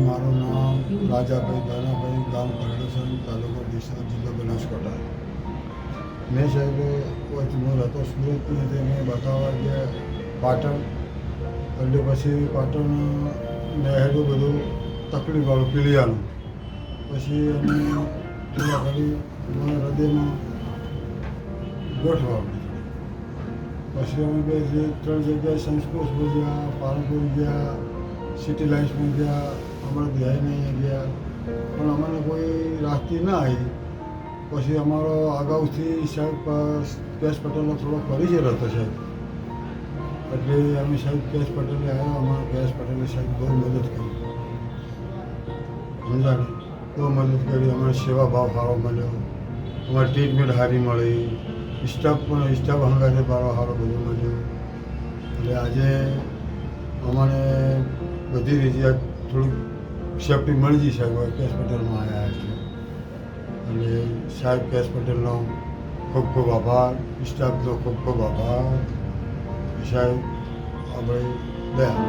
મારું નામ રાજાભાઈ દાનાભાઈ, ગામ કરડેસન, તાલુકો ડીસા, જિલ્લો બનાસકાંઠા. મેં સાહેબ હું રહેતો સુરતની હતી, મેં બતાવવા ગયા પાટણ. એટલે પછી પાટણ નહેરું બધું તકલીફવાળું પીળિયાનું. પછી અમે થોડા ઘડી મને હૃદયમાં ગોઠવા પડી. પછી અમે બે ત્રણ જગ્યાએ સંસ્કૃત ગયા, પાલનપુર ગયા, સિટી લાઇન્સમાં ગયા, અમારા ધ્યાને ગયા, પણ અમને કોઈ રાહતી ના આવી. પછી અમારો અગાઉથી સાહેબ કેશ પટેલનો થોડો પરિચય હતો સાહેબ, એટલે અમે સાહેબ કેશ પટેલે આવ્યા. અમારા કેશ પટેલે સાહેબ બહુ મદદ કરી, સમજાણી બહુ મદદ કરી. અમારે સેવા ભાવ સારો મળ્યો, અમારી ટ્રીટમેન્ટ સારી મળી, સ્ટાફ હંગાથે મારો સારો બધું મળ્યો. એટલે આજે અમને બધી રીતે થોડીક સેફટી મળી ગઈ સાહેબ કેશ પટેલમાં આવ્યા એટલે. અને સાહેબ કેશ પટેલનો ખૂબ ખૂબ આભાર, સ્ટાફનો ખૂબ ખૂબ આભાર. સાહેબ આપણે દયા.